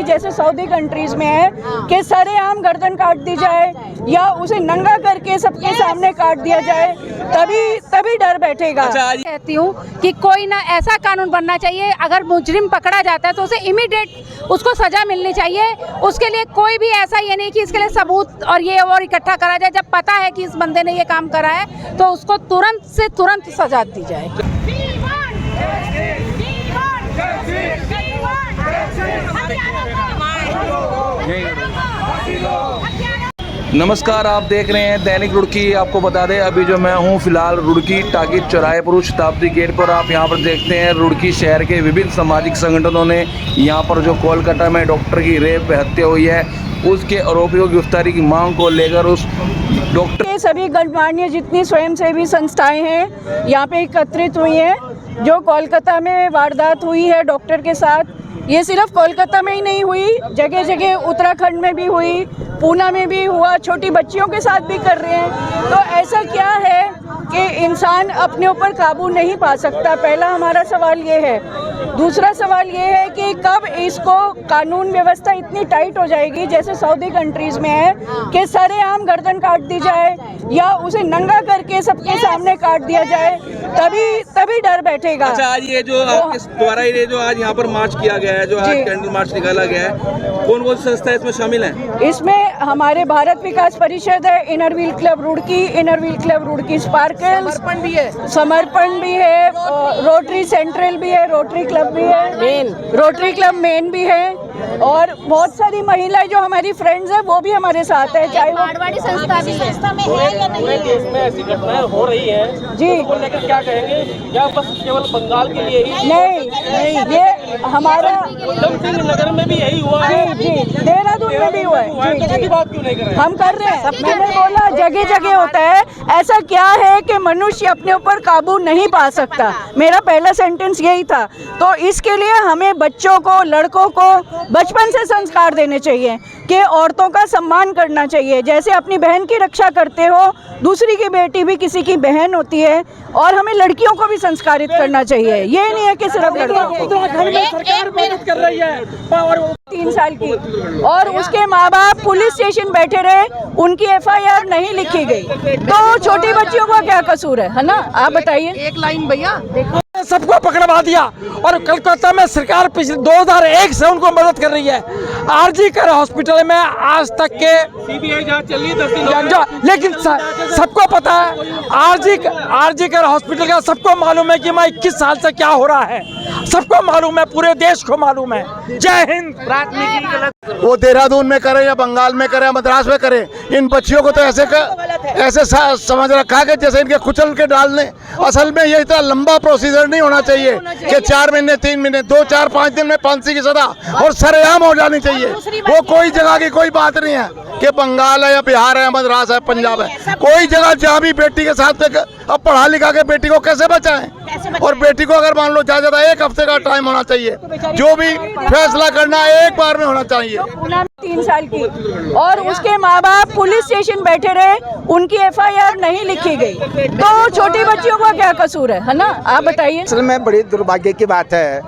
जाएगी जैसे Saudi countries में है कि सरेआम गर्दन काट दी जाए या उसे नंगा करके सबके सामने काट दिया जाए, तभी डर बैठेगा। कहती हूँ कि कोई ना ऐसा कानून बनना चाहिए, अगर मुजरिम पकड़ा जाता है तो उसे इमीडिएट उसको सजा मिलनी चाहिए। उसके लिए कोई भी ऐसा ये नहीं कि इसके लिए सबूत और ये और इकट्ठा करा जाए। जब पता है कि इस बंदे ने ये काम करा है तो उसको तुरंत से तुरंत सजा दी जाए। नमस्कार, आप देख रहे हैं दैनिक रुड़की। आपको बता दें अभी जो मैं हूं फिलहाल रुड़की टाकिज चौराहे पर शताब्दी गेट पर। आप यहां पर देखते हैं रुड़की शहर के विभिन्न सामाजिक संगठनों ने यहां पर जो कोलकाता में डॉक्टर की रेप हत्या हुई है उसके आरोपियों की गिरफ्तारी की मांग को लेकर उस डॉक्टर के सभी गणमान्य जितनी स्वयंसेवी संस्थाएं हैं यहाँ पे एकत्रित हुई हैं। जो कोलकाता में वारदात हुई है डॉक्टर के साथ, ये सिर्फ कोलकाता में ही नहीं हुई, जगह जगह उत्तराखंड में भी हुई, पूना में भी हुआ, छोटी बच्चियों के साथ भी कर रहे हैं। तो ऐसा क्या है कि इंसान अपने ऊपर काबू नहीं पा सकता? पहला हमारा सवाल ये है। दूसरा सवाल ये है कि कब इसको कानून व्यवस्था इतनी टाइट हो जाएगी जैसे सऊदी कंट्रीज में है कि सरेआम गर्दन काट दी जाए या उसे नंगा करके सबके सामने काट दिया जाए, तभी डर बैठेगा। अच्छा, आज ये जो आपके द्वारा ये जो आज यहाँ पर मार्च किया गया है, जो आज कैंडल मार्च निकाला गया है, कौन कौन सी संस्था इसमें शामिल है? इसमें हमारे भारत विकास परिषद है, inner wheel club Roorkee, inner wheel club Roorkee sparkle, समर्पण भी है, रोटरी सेंट्रल भी है, रोटरी क्लब भी है, रोटरी क्लब मेन भी है, और बहुत सारी महिलाएं जो हमारी फ्रेंड्स हैं वो भी हमारे साथ है। चाहे मारवाड़ी संस्था में है या नहीं है? इसमें ऐसी घटनाएं हो रही है जी, उसको लेकर क्या कहेंगे? या बस केवल बंगाल के लिए ही? नहीं, ये हमारा नगर में भी यही हुआ है। जी, देहरादून में भी हुआ है। जी, बात क्यों नहीं कर रहे? हम कर रहे हैं। मैंने बोला जगह जगह होता है। ऐसा क्या है कि मनुष्य अपने ऊपर काबू नहीं पा सकता? मेरा पहला सेंटेंस यही था। तो इसके लिए हमें बच्चों को, लड़कों को बचपन से संस्कार देने चाहिए कि औरतों का सम्मान करना चाहिए। जैसे अपनी बहन की रक्षा करते हो, दूसरी की बेटी भी किसी की बहन होती है, और हमें लड़कियों को भी संस्कारित करना चाहिए। ये नहीं है कि सिर्फ लड़कों को। सरकार मदद कर रही है 3 साल की, और उसके माँ बाप पुलिस स्टेशन बैठे रहे, उनकी FIR नहीं लिखी गई, तो छोटी बच्चियों का क्या कसूर है ना? आप बताइए। एक लाइन भैया, सबको पकड़वा दिया। और कलकत्ता में सरकार पिछले 2001 से उनको मदद कर रही है। RG कर हॉस्पिटल में आज तक के CBI जांच चल रही है, लेकिन सबको पता है RG कर हॉस्पिटल का सबको मालूम है कि मैं 21 साल से क्या हो रहा है, सबको मालूम है, पूरे देश को मालूम है। जय हिंद। वो देहरादून में करे या बंगाल में करे या मद्रास में करे, इन बच्चियों को तो ऐसे समझ रखा है कि जैसे इनके कुचल के डालने। असल में ये इतना लंबा प्रोसीजर नहीं होना चाहिए कि 4 महीने 3 महीने 2 4 5 दिन में फांसी की सजा और सरेआम हो जानी चाहिए। वो कोई जगह की कोई बात नहीं है कि बंगाल है या बिहार है, मद्रास है, पंजाब है, कोई जगह जहाँ भी बेटी के साथ अब पढ़ा लिखा के बेटी को कैसे बचाएं? और बेटी को अगर मान लो ज्यादा 1 हफ्ते का टाइम होना चाहिए, जो भी फैसला करना है एक बार में होना चाहिए। 3 साल की, और उसके माँ बाप पुलिस स्टेशन बैठे रहे, उनकी FIR नहीं लिखी गई, तो छोटी बच्चियों का क्या कसूर है ना? आप बताइए। असल में बड़ी दुर्भाग्य की बात है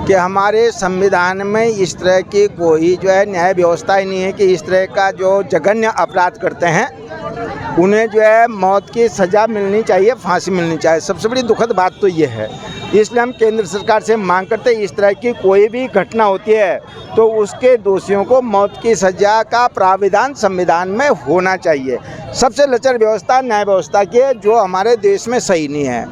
कि हमारे संविधान में इस तरह की कोई जो है न्याय व्यवस्था ही नहीं है कि इस तरह का जो जघन्य अपराध करते हैं उन्हें जो है मौत की सज़ा मिलनी चाहिए, फांसी मिलनी चाहिए। सबसे बड़ी दुखद बात तो ये है, इसलिए हम केंद्र सरकार से मांग करते हैं इस तरह की कोई भी घटना होती है तो उसके दोषियों को मौत की सज़ा का प्राविधान संविधान में होना चाहिए। सबसे लचर व्यवस्था न्याय व्यवस्था की है जो हमारे देश में सही नहीं है।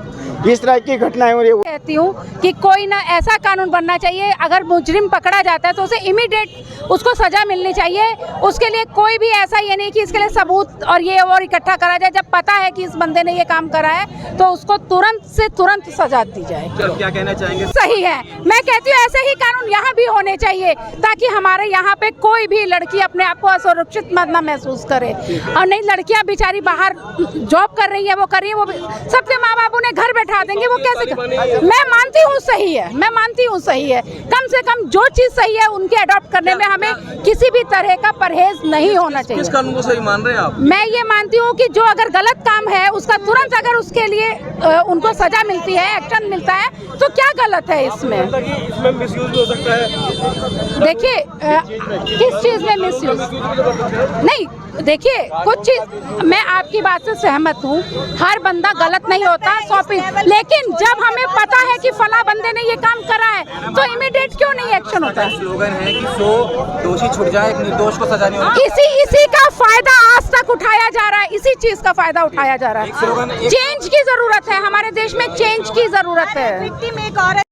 इस तरह की घटनाएं हो रही है। कहती हूँ कि कोई ना ऐसा कानून बनना चाहिए, अगर मुजरिम पकड़ा जाता है तो उसे इमीडिएट उसको सजा मिलनी चाहिए। उसके लिए कोई भी ऐसा ये नहीं कि इसके लिए सबूत और ये और इकट्ठा करा जाए। जब पता है कि इस बंदे ने ये काम करा है तो उसको तुरंत से तुरंत सजा दी जाए। क्या कहना चाहेंगे? सही है, मैं कहती हूँ ऐसे ही कानून यहाँ भी होने चाहिए ताकि हमारे यहाँ पे कोई भी लड़की अपने आप को असुरक्षित न महसूस करे। और नहीं, लड़कियाँ बेचारी बाहर जॉब कर रही है, वो कर रही है, वो सबके माँ बाप उन्हें घर बैठे बैठा देंगे वो कैसे मैं मानती हूँ सही है, मैं मानती हूँ सही है, कम से कम जो चीज सही है उनके अडॉप्ट करने में हमें किसी भी तरह का परहेज नहीं होना चाहिए। किस कानून को सही मान रहे हैं आप? मैं ये मानती हूँ कि जो अगर गलत काम है उसका तुरंत अगर उसके लिए उनको सजा मिलती है, एक्शन मिलता है, तो क्या गलत है इसमें? इसमें मिसयूज हो सकता है। देखिए किस चीज में मिसयूज नहीं, देखिए कुछ चीज मैं आपकी बात से सहमत हूँ, हर बंदा गलत नहीं होता 100%, लेकिन जब हमें पता है कि फला बंदे ने ये काम करा है तो इमीडिएट क्यों नहीं एक्शन होता है? स्लोगन है कि 100 दोषी छूट जाए, एक निर्दोष को सजा नहीं होगी। इसी का फायदा आज तक उठाया जा रहा है, इसी चीज का फायदा उठाया जा रहा है। चेंज की जरूरत है, हमारे देश में चेंज की जरूरत है। विक्टिम एक औरत